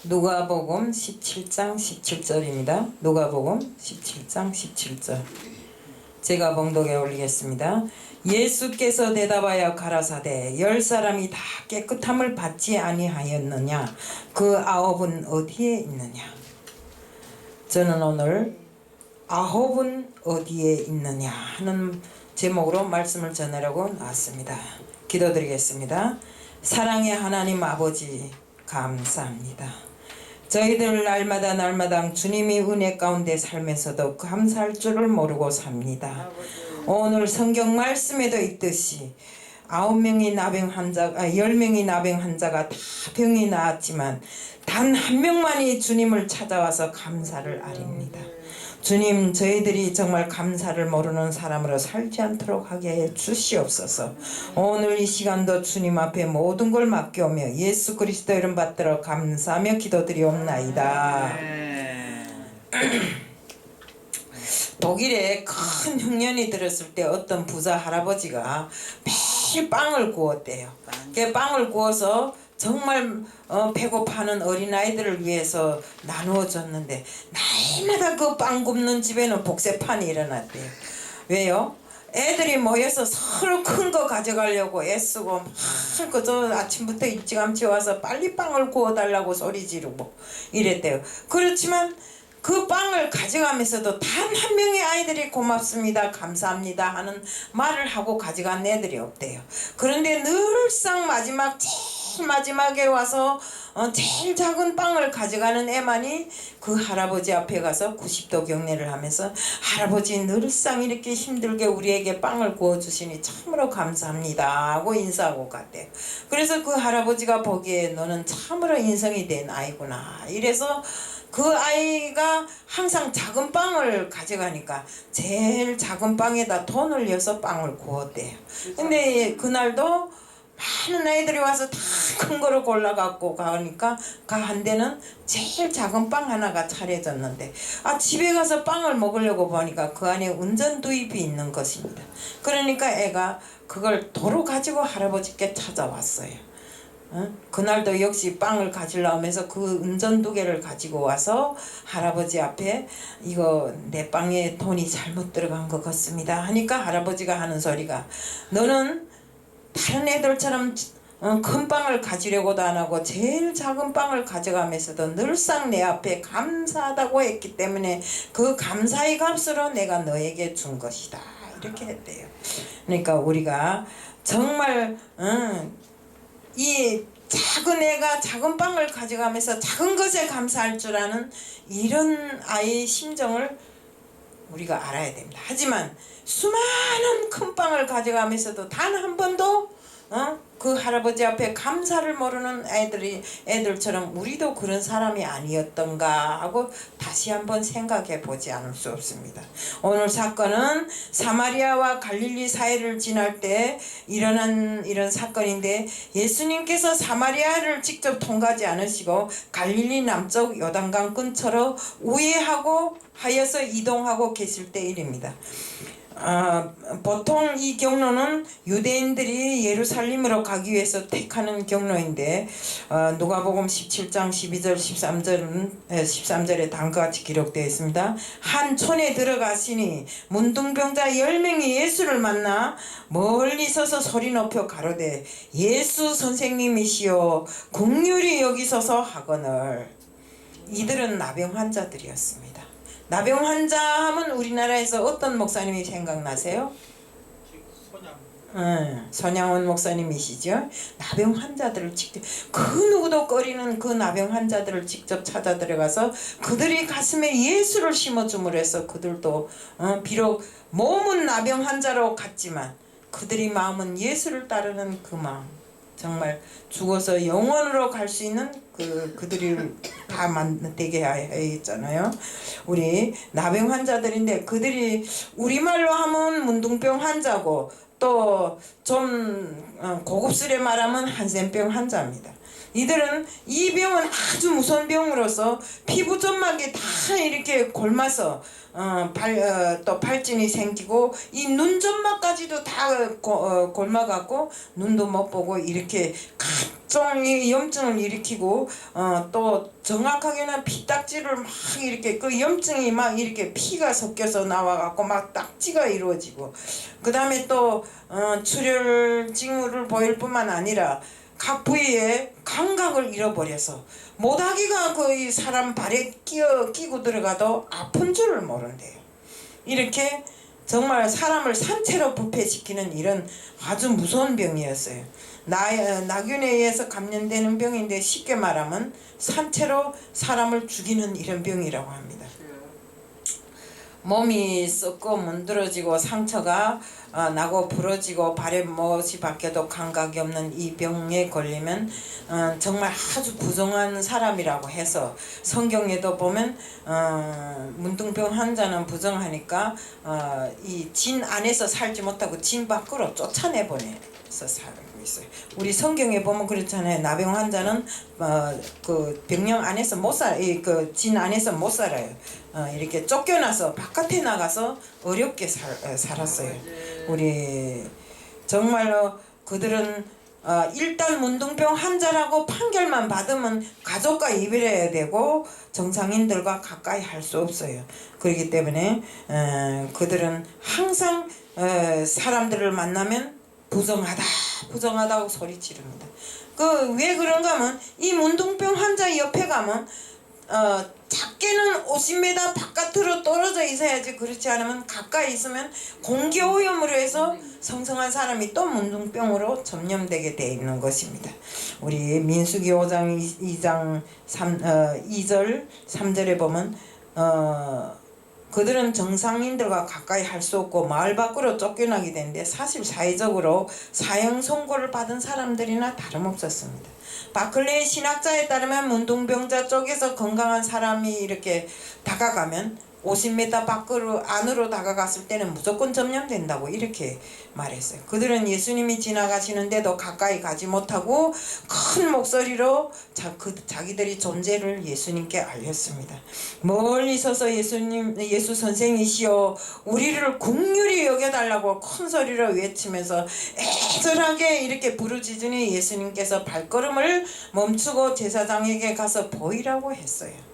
누가복음 17장 17절입니다. 누가복음 17장 17절. 제가 봉독에 올리겠습니다. 예수께서 대답하여 가라사대 10사람이 다 깨끗함을 받지 아니하였느냐? 그 9은 어디에 있느냐? 저는 오늘 9은 어디에 있느냐 하는 제목으로 말씀을 전하려고 나왔습니다. 기도드리겠습니다. 사랑의 하나님 아버지 감사합니다. 저희들 날마다 주님이 은혜 가운데 살면서도 감사할 줄을 모르고 삽니다. 오늘 성경 말씀에도 있듯이 10명의 나병 환자가 다 병이 나았지만 단 한 명만이 주님을 찾아와서 감사를 아립니다. 주님, 저희들이 정말 감사를 모르는 사람으로 살지 않도록 하게 해 주시옵소서. 오늘 이 시간도 주님 앞에 모든 걸 맡겨오며 예수 그리스도 이름 받들어 감사하며 기도드리옵나이다. 독일에 큰 흉년이 들었을 때 어떤 부자 할아버지가 매일 빵을 구웠대요. 그 빵을 구워서 정말 배고파하는 어린아이들을 위해서 나누어 줬는데 날마다 그 빵 굽는 집에는 복세판이 일어났대요. 왜요? 애들이 모여서 서로 큰 거 가져가려고 애쓰고 막 그저 아침부터 일찌감치 와서 빨리 빵을 구워달라고 소리 지르고 이랬대요. 그렇지만 그 빵을 가져가면서도 단 한 명의 아이들이 고맙습니다, 감사합니다 하는 말을 하고 가져간 애들이 없대요. 그런데 늘상 제일 마지막에 와서 제일 작은 빵을 가져가는 애만이 그 할아버지 앞에 가서 90도 경례를 하면서 할아버지 늘상 이렇게 힘들게 우리에게 빵을 구워주시니 참으로 감사합니다 하고 인사하고 갔대요. 그래서 그 할아버지가 보기에 너는 참으로 인성이 된 아이구나 이래서 그 아이가 항상 작은 빵을 가져가니까 제일 작은 빵에다 돈을 넣어서 빵을 구웠대요. 근데 그날도 많은 아이들이 와서 다 큰 거를 골라갖고 가니까 그 한 대는 제일 작은 빵 하나가 차려졌는데 집에 가서 빵을 먹으려고 보니까 그 안에 운전두입이 있는 것입니다. 그러니까 애가 그걸 도로 가지고 할아버지께 찾아왔어요. 그날도 역시 빵을 가지려 하면서 그 운전두개를 가지고 와서 할아버지 앞에 이거 내 빵에 돈이 잘못 들어간 것 같습니다 하니까 할아버지가 하는 소리가 너는 다른 애들처럼 큰 빵을 가지려고도 안 하고 제일 작은 빵을 가져가면서도 늘상 내 앞에 감사하다고 했기 때문에 그 감사의 값으로 내가 너에게 준 것이다 이렇게 했대요. 그러니까 우리가 정말 이 작은 애가 작은 빵을 가져가면서 작은 것에 감사할 줄 아는 이런 아이의 심정을 우리가 알아야 됩니다. 하지만 수많은 큰 빵을 가져가면서도 단 한 번도 그 할아버지 앞에 감사를 모르는 애들처럼 우리도 그런 사람이 아니었던가 하고 다시 한번 생각해 보지 않을 수 없습니다. 오늘 사건은 사마리아와 갈릴리 사이를 지날 때 일어난 이런 사건인데 예수님께서 사마리아를 직접 통과하지 않으시고 갈릴리 남쪽 요단강 근처로 우회하고 하여서 이동하고 계실 때 일입니다. 보통 이 경로는 유대인들이 예루살렘으로 가기 위해서 택하는 경로인데 누가복음 17장 12절 13절에 다음과 같이 기록되어 있습니다. 한 촌에 들어가시니 문둥병자 10명이 예수를 만나 멀리 서서 소리 높여 가로되 예수 선생님이시여 긍휼히 여기소서 하거늘. 이들은 나병 환자들이었습니다. 나병 환자 하면 우리나라에서 어떤 목사님이 생각나세요? 손양원 목사님이시죠. 나병 환자들을 직접 그 누구도 꺼리는 그 나병 환자들을 직접 찾아 들어가서 그들이 가슴에 예수를 심어줌으로 해서 그들도 비록 몸은 나병 환자로 갔지만 그들이 마음은 예수를 따르는 그 마음, 정말 죽어서 영원으로 갈 수 있는 그들이 다 되게 하였잖아요. 우리 나병 환자들인데 그들이 우리말로 하면 문둥병 환자고 또 좀 고급스레 말하면 한센병 환자입니다. 이들은 이 병은 아주 무서운 병으로서 피부 점막이 다 이렇게 골마서 또 발진이 생기고 이 눈 점막까지도 다 골마갖고 눈도 못 보고 이렇게 각종 염증을 일으키고 또 정확하게는 피딱지를 막 이렇게 그 염증이 막 이렇게 피가 섞여서 나와갖고 막 딱지가 이루어지고 그 다음에 또 출혈 징후를 보일 뿐만 아니라 각 부위에 감각을 잃어버려서 모다기가 거의 사람 발에 끼고 들어가도 아픈 줄을 모른대요. 이렇게 정말 사람을 산채로 부패시키는 이런 아주 무서운 병이었어요. 나균에 의해서 감염되는 병인데 쉽게 말하면 산채로 사람을 죽이는 이런 병이라고 합니다. 몸이 썩고 문드러지고 상처가 나고 부러지고 발에 못이 박혀도 감각이 없는 이 병에 걸리면 정말 아주 부정한 사람이라고 해서 성경에도 보면 문둥병 환자는 부정하니까 이 진 안에서 살지 못하고 진 밖으로 쫓아내보내서 살고 있어요. 우리 성경에 보면 그렇잖아요. 나병 환자는 그 병령 안에서 못 그 진 안에서 못 살아요. 이렇게 쫓겨나서 바깥에 나가서 어렵게 살았어요. 우리 정말로 그들은 일단 문둥병 환자라고 판결만 받으면 가족과 이별해야 되고 정상인들과 가까이 할 수 없어요. 그렇기 때문에 그들은 항상 사람들을 만나면 부정하다고 소리 지릅니다. 왜 그런가 하면 이 문둥병 환자 옆에 가면 작게는 50m 바깥으로 떨어져 있어야지 그렇지 않으면 가까이 있으면 공기오염으로 해서 성성한 사람이 또 문둥병으로 전염되게 돼 있는 것입니다. 우리 민수기 5장 2절 3절에 보면 그들은 정상인들과 가까이 할 수 없고 마을 밖으로 쫓겨나게 되는데 사실 사회적으로 사형 선고를 받은 사람들이나 다름없었습니다. 바클레이 신학자에 따르면 문둥병자 쪽에서 건강한 사람이 이렇게 다가가면 50m 밖으로 안으로 다가갔을 때는 무조건 전염된다고 이렇게 말했어요. 그들은 예수님이 지나가시는데도 가까이 가지 못하고 큰 목소리로 자기들이 존재를 예수님께 알렸습니다. 멀리 서서 예수 선생이시여 우리를 긍휼히 여겨달라고 큰 소리로 외치면서 애절하게 이렇게 부르짖으니 예수님께서 발걸음을 멈추고 제사장에게 가서 보이라고 했어요.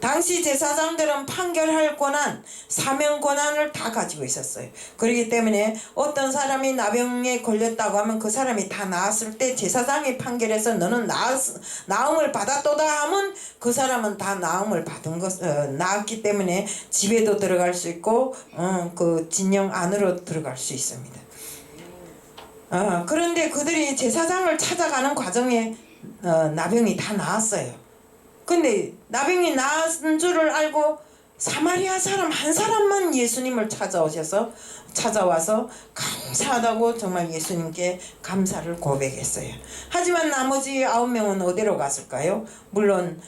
당시 제사장들은 판결할 권한, 사명 권한을 다 가지고 있었어요. 그렇기 때문에 어떤 사람이 나병에 걸렸다고 하면 그 사람이 다 나았을 때 제사장이 판결해서 너는 나음을 받았도다 하면 그 사람은 다 나음을 나았기 때문에 집에도 들어갈 수 있고 그 진영 안으로 들어갈 수 있습니다. 그런데 그들이 제사장을 찾아가는 과정에 나병이 다 나았어요. 근데 나병이 나은 줄을 알고 사마리아 사람 한 사람만 예수님을 찾아와서 감사하다고 정말 예수님께 감사를 고백했어요. 하지만 나머지 9명은 어디로 갔을까요? 물론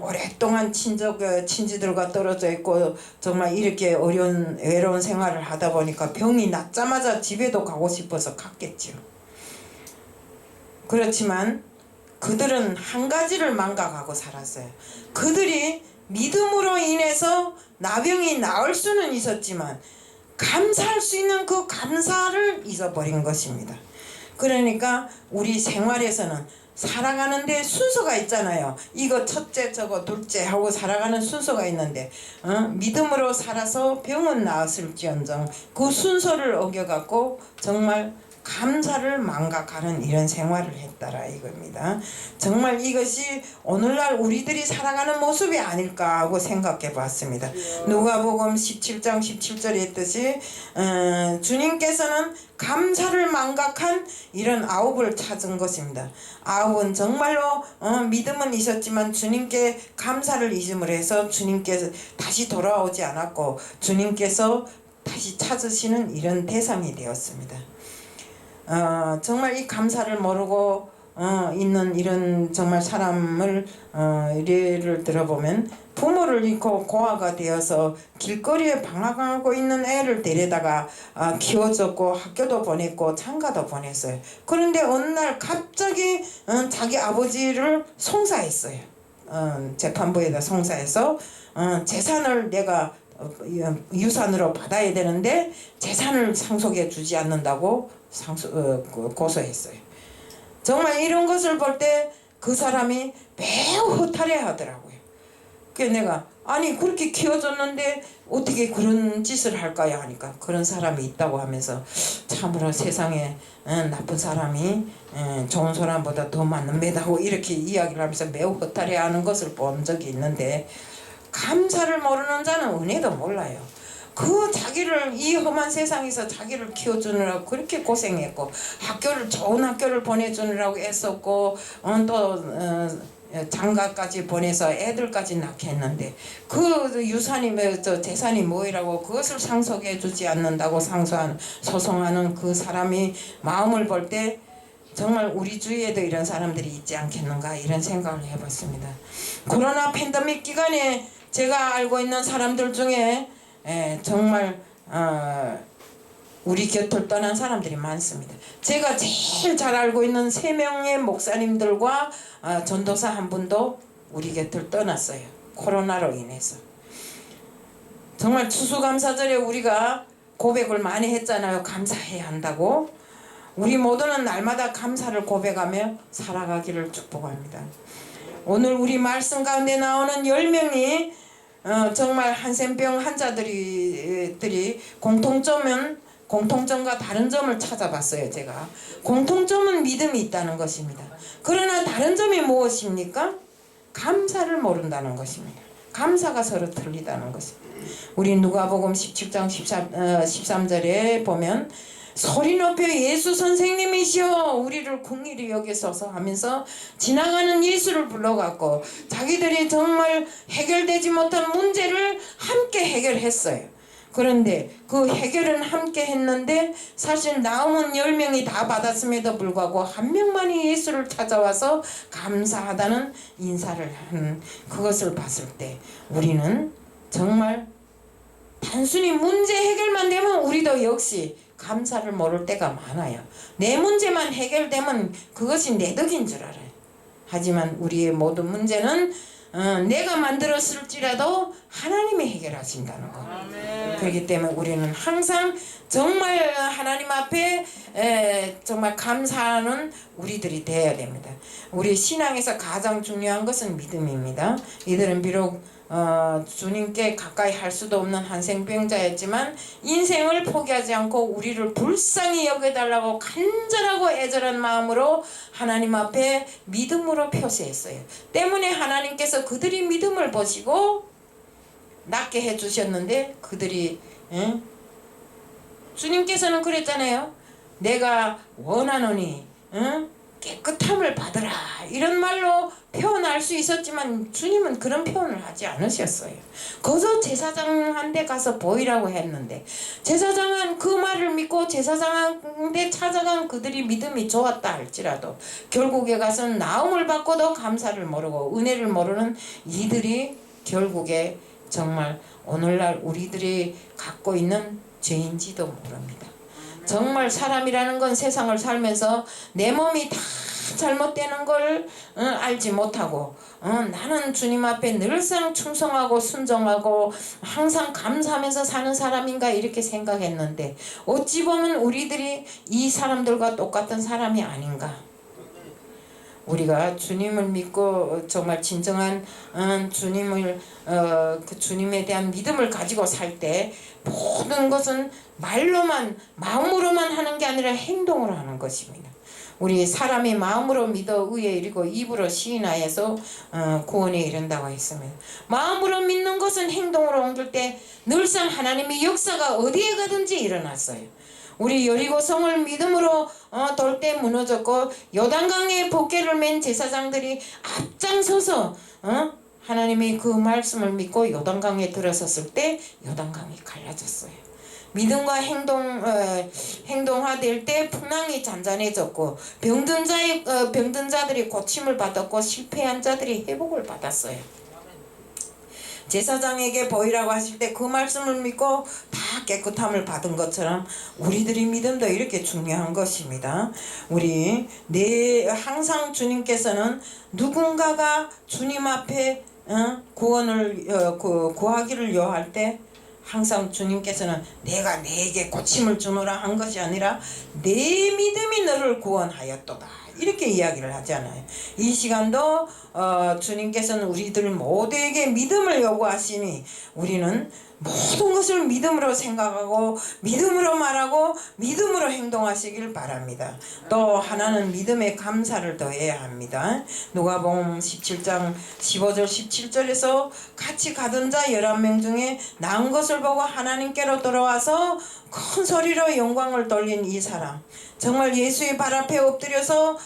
오랫동안 친지들과 떨어져 있고 정말 이렇게 어려운 외로운 생활을 하다 보니까 병이 낫자마자 집에도 가고 싶어서 갔겠죠. 그렇지만 그들은 한 가지를 망각하고 살았어요. 그들이 믿음으로 인해서 나병이 나을 수는 있었지만 감사할 수 있는 그 감사를 잊어버린 것입니다. 그러니까 우리 생활에서는 살아가는데 순서가 있잖아요. 이거 첫째 저거 둘째 하고 살아가는 순서가 있는데 믿음으로 살아서 병은 나았을지언정 그 순서를 어겨갖고 정말 감사를 망각하는 이런 생활을 했다라 이겁니다. 정말 이것이 오늘날 우리들이 살아가는 모습이 아닐까 하고 생각해 봤습니다. 누가복음 17장 17절에 했듯이 주님께서는 감사를 망각한 이런 아홉을 찾은 것입니다. 아홉은 정말로 믿음은 있었지만 주님께 감사를 잊음으로 해서 주님께서 다시 돌아오지 않았고 주님께서 다시 찾으시는 이런 대상이 되었습니다. 정말 이 감사를 모르고 있는 이런 정말 사람을 예를 들어보면 부모를 잃고 고아가 되어서 길거리에 방황하고 있는 애를 데려다가 키워줬고 학교도 보냈고 장가도 보냈어요. 그런데 어느 날 갑자기 자기 아버지를 송사했어요. 재판부에다 송사해서 재산을 내가 유산으로 받아야 되는데 재산을 상속해 주지 않는다고 고소했어요. 정말 이런 것을 볼 때 그 사람이 매우 허탈해 하더라고요. 그래서 내가 아니 그렇게 키워줬는데 어떻게 그런 짓을 할까요 하니까 그런 사람이 있다고 하면서 참으로 세상에 나쁜 사람이 좋은 사람보다 더 많습니다고 이렇게 이야기를 하면서 매우 허탈해하는 것을 본 적이 있는데, 감사를 모르는 자는 은혜도 몰라요. 그 자기를 이 험한 세상에서 자기를 키워주느라고 그렇게 고생했고 좋은 학교를 보내주느라고 애썼고 또 장가까지 보내서 애들까지 낳게 했는데 그 유산이 재산이 뭐이라고 그것을 상속해 주지 않는다고 소송하는 그 사람이 마음을 볼 때 정말 우리 주위에도 이런 사람들이 있지 않겠는가 이런 생각을 해봤습니다. 코로나 팬데믹 기간에 제가 알고 있는 사람들 중에 정말 우리 곁을 떠난 사람들이 많습니다. 제가 제일 잘 알고 있는 3명의 목사님들과 전도사 한 분도 우리 곁을 떠났어요. 코로나로 인해서. 정말 추수감사절에 우리가 고백을 많이 했잖아요. 감사해야 한다고. 우리 모두는 날마다 감사를 고백하며 살아가기를 축복합니다. 오늘 우리 말씀 가운데 나오는 10명이 정말 한센병 환자들이 공통점과 다른 점을 찾아봤어요. 제가 공통점은 믿음이 있다는 것입니다. 그러나 다른 점이 무엇입니까? 감사를 모른다는 것입니다. 감사가 서로 틀리다는 것입니다. 우리 누가복음 17장 13절에 보면 소리 높여 예수 선생님이시여 우리를 긍휼히 여기소서 하면서 지나가는 예수를 불러갖고 자기들이 정말 해결되지 못한 문제를 함께 해결했어요. 그런데 그 해결은 함께 했는데 사실 나오는 10명이 다 받았음에도 불구하고 한 명만이 예수를 찾아와서 감사하다는 인사를 한 그것을 봤을 때 우리는 정말 단순히 문제 해결만 되면 우리도 역시 감사를 모를 때가 많아요. 내 문제만 해결되면 그것이 내 덕인 줄 알아요. 하지만 우리의 모든 문제는 내가 만들었을지라도 하나님이 해결하신다는 것. 그렇기 때문에 우리는 항상 정말 하나님 앞에 정말 감사하는 우리들이 되어야 됩니다. 우리 신앙에서 가장 중요한 것은 믿음입니다. 이들은 비록 주님께 가까이 할 수도 없는 한생병자였지만 인생을 포기하지 않고 우리를 불쌍히 여겨달라고 간절하고 애절한 마음으로 하나님 앞에 믿음으로 표시했어요. 때문에 하나님께서 그들이 믿음을 보시고 낫게 해주셨는데 그들이 주님께서는 그랬잖아요. 내가 원하노니 깨끗함을 받으라 이런 말로 표현할 수 있었지만 주님은 그런 표현을 하지 않으셨어요. 거저 제사장한테 가서 보이라고 했는데 제사장은 그 말을 믿고 제사장한테 찾아간 그들이 믿음이 좋았다 할지라도 결국에 가서는 나음을 받고도 감사를 모르고 은혜를 모르는 이들이 결국에 정말 오늘날 우리들이 갖고 있는 죄인지도 모릅니다. 정말 사람이라는 건 세상을 살면서 내 몸이 다 잘못되는 걸 알지 못하고 나는 주님 앞에 늘상 충성하고 순종하고 항상 감사하면서 사는 사람인가 이렇게 생각했는데 어찌 보면 우리들이 이 사람들과 똑같은 사람이 아닌가. 우리가 주님을 믿고 정말 진정한 주님을 그 주님에 대한 믿음을 가지고 살 때 모든 것은 말로만 마음으로만 하는 게 아니라 행동으로 하는 것입니다. 우리 사람이 마음으로 믿어 의에 이르고 입으로 시인하여서 구원에 이른다고 했습니다. 마음으로 믿는 것은 행동으로 옮길 때 늘상 하나님의 역사가 어디에 가든지 일어났어요. 우리 여리고성을 믿음으로 돌 때 무너졌고 요단강에 복개를 맨 제사장들이 앞장서서 하나님이 그 말씀을 믿고 요단강에 들어섰을 때 요단강이 갈라졌어요. 믿음과 행동화될 때 풍랑이 잔잔해졌고 병든 자들이 고침을 받았고 실패한 자들이 회복을 받았어요. 제사장에게 보이라고 하실 때 그 말씀을 믿고 다 깨끗함을 받은 것처럼 우리들의 믿음도 이렇게 중요한 것입니다. 항상 주님께서는 누군가가 주님 앞에 구원을 구하기를 요할 때 항상 주님께서는 내가 네게 고침을 주노라 한 것이 아니라 내 믿음이 너를 구원하였도다 이렇게 이야기를 하잖아요. 이 시간도 주님께서는 우리들 모두에게 믿음을 요구하시니 우리는 모든 것을 믿음으로 생각하고 믿음으로 말하고 믿음으로 행동하시길 바랍니다. 또 하나는 믿음에 감사를 더해야 합니다. 누가복음 17장 15절 17절에서 같이 가던 자 11명 중에 나은 것을 보고 하나님께로 돌아와서 큰 소리로 영광을 돌린 이 사람, 정말 예수의 발 앞에 엎드려서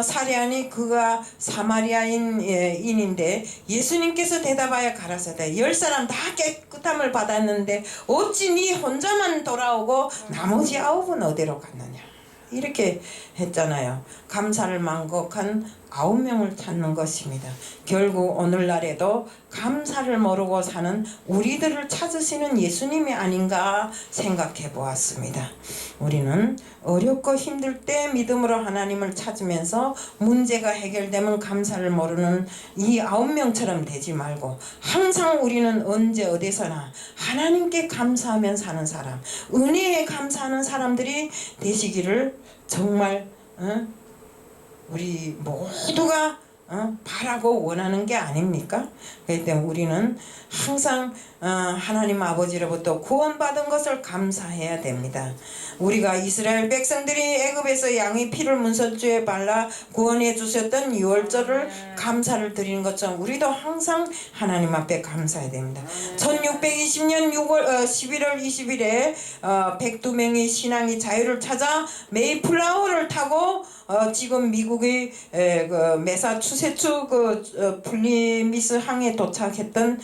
살해하니 그가 사마리아인인데 예수님께서 대답하여 가라사대 10사람 다 깨끗함을 받았는데 어찌 네 혼자만 돌아오고 나머지 9은 어디로 갔느냐 이렇게 했잖아요. 감사를 만곡한 9명을 찾는 것입니다. 결국 오늘날에도 감사를 모르고 사는 우리들을 찾으시는 예수님이 아닌가 생각해 보았습니다. 우리는 어렵고 힘들 때 믿음으로 하나님을 찾으면서 문제가 해결되면 감사를 모르는 이 9명처럼 되지 말고 항상 우리는 언제 어디서나 하나님께 감사하며 사는 사람, 은혜에 감사하는 사람들이 되시기를 정말 우리 모두가 바라고 원하는 게 아닙니까? 그렇기 때문에 우리는 항상 하나님 아버지로부터 구원받은 것을 감사해야 됩니다. 우리가 이스라엘 백성들이 애굽에서 양의 피를 문설주에 발라 구원해 주셨던 유월절을 감사를 드리는 것처럼 우리도 항상 하나님 앞에 감사해야 됩니다. 1620년 11월 20일에 102명의 신앙이 자유를 찾아 메이플라워를 타고 지금 미국의 매사추세츠 플리미스 항에 도착했던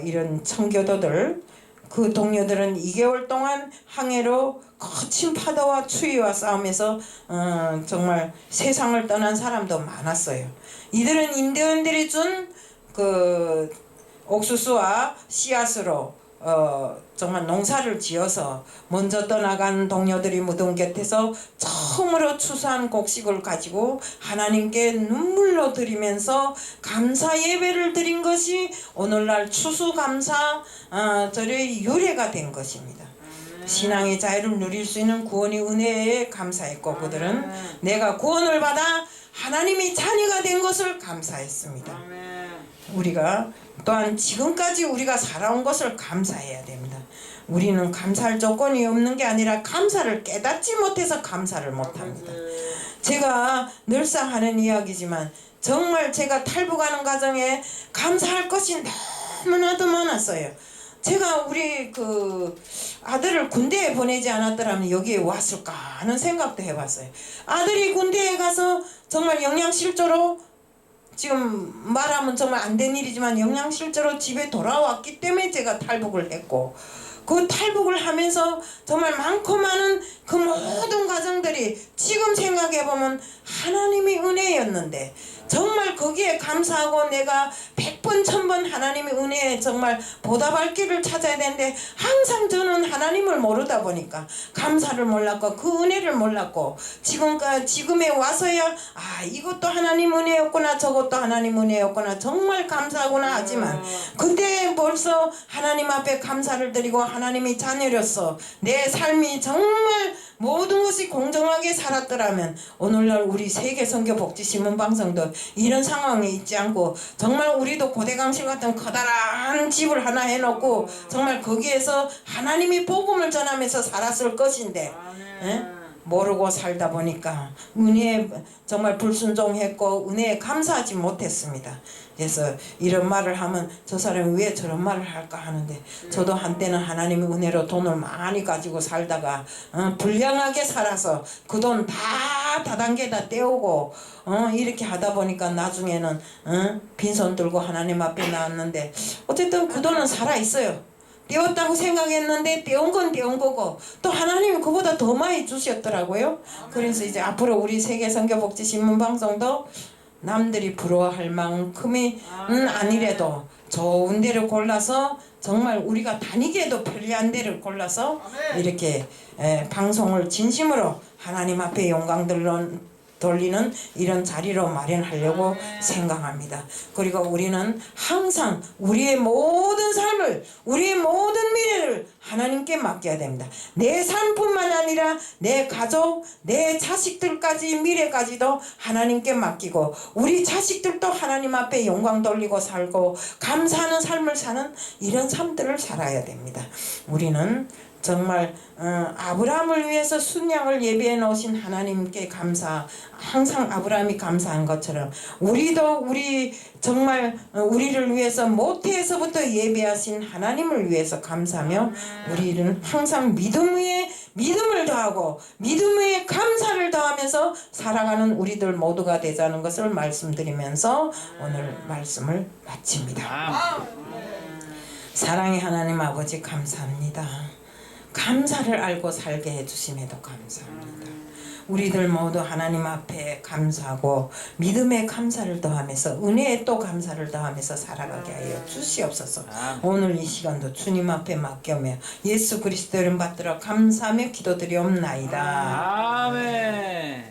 이런 청교도들, 그 동료들은 2개월 동안 항해로 거친 파도와 추위와 싸움에서 정말 세상을 떠난 사람도 많았어요. 이들은 인디언들이 준 그 옥수수와 씨앗으로 정말 농사를 지어서 먼저 떠나간 동료들이 무덤 곁에서 처음으로 추수한 곡식을 가지고 하나님께 눈물로 드리면서 감사 예배를 드린 것이 오늘날 추수감사절의 유래가 된 것입니다. 신앙의 자유를 누릴 수 있는 구원의 은혜에 감사했고 그들은 내가 구원을 받아 하나님의 자녀가 된 것을 감사했습니다. 우리가 또한 지금까지 우리가 살아온 것을 감사해야 됩니다. 우리는 감사할 조건이 없는 게 아니라 감사를 깨닫지 못해서 감사를 못합니다. 제가 늘상 하는 이야기지만 정말 제가 탈북하는 과정에 감사할 것이 너무나도 많았어요. 제가 우리 아들을 군대에 보내지 않았더라면 여기에 왔을까 하는 생각도 해봤어요. 아들이 군대에 가서 정말 영양실조로 지금 말하면 정말 안 된 일이지만 영양실조로 집에 돌아왔기 때문에 제가 탈북을 했고 그 탈북을 하면서 정말 많고 많은 그 모든 과정들이 지금 생각해보면 하나님의 은혜였는데 정말 거기에 감사하고 내가 100번 1000번 하나님의 은혜에 정말 보답할 길을 찾아야 되는데 항상 저는 하나님을 모르다 보니까 감사를 몰랐고 그 은혜를 몰랐고 지금에 와서야 이것도 하나님 은혜였구나 저것도 하나님 은혜였구나 정말 감사하구나 하지만 근데 벌써 하나님 앞에 감사를 드리고 하나님의 자녀로서 내 삶이 정말 모든 것이 공정하게 살았더라면 오늘날 우리 세계선교복지신문방송도 이런 상황에 있지 않고 정말 우리도 고대강실 같은 커다란 집을 하나 해놓고 정말 거기에서 하나님이 복음을 전하면서 살았을 것인데 모르고 살다 보니까 은혜에 정말 불순종했고 은혜에 감사하지 못했습니다. 그래서 이런 말을 하면 저 사람이 왜 저런 말을 할까 하는데 저도 한때는 하나님의 은혜로 돈을 많이 가지고 살다가 불량하게 살아서 그 돈 다 다단계에다 떼우고 이렇게 하다 보니까 나중에는 빈손 들고 하나님 앞에 나왔는데 어쨌든 그 돈은 살아있어요. 떼었다고 생각했는데 떼온 건 떼온 거고 또 하나님이 그보다 더 많이 주셨더라고요. 그래서 이제 앞으로 우리 세계선교복지신문방송도 남들이 부러워할 만큼이 아니래도 좋은 데를 골라서 정말 우리가 다니기에도 편리한 데를 골라서 이렇게 방송을 진심으로 하나님 앞에 영광 돌리는 이런 자리로 마련하려고 생각합니다. 그리고 우리는 항상 우리의 모든 삶을, 우리의 모든 미래를 하나님께 맡겨야 됩니다. 내 삶뿐만 아니라 내 가족, 내 자식들까지 미래까지도 하나님께 맡기고 우리 자식들도 하나님 앞에 영광 돌리고 살고 감사하는 삶을 사는 이런 삶들을 살아야 됩니다. 우리는 정말 아브라함을 위해서 순양을 예비해 놓으신 하나님께 항상 아브라함이 감사한 것처럼 우리도 정말 우리를 위해서 모태에서부터 예비하신 하나님을 위해서 감사하며 우리는 항상 믿음 위에 믿음을 더하고 믿음 위에 감사를 더하면서 살아가는 우리들 모두가 되자는 것을 말씀드리면서 오늘 말씀을 마칩니다. 사랑의 하나님 아버지 감사합니다. 감사를 알고 살게 해주심에도 감사합니다. 우리들 모두 하나님 앞에 감사하고 믿음의 감사를 더하면서 은혜에 또 감사를 더하면서 살아가게 하여 주시옵소서. 오늘 이 시간도 주님 앞에 맡겨며 예수 그리스도 이름 받들어 감사하며 기도드리옵나이다. 아멘.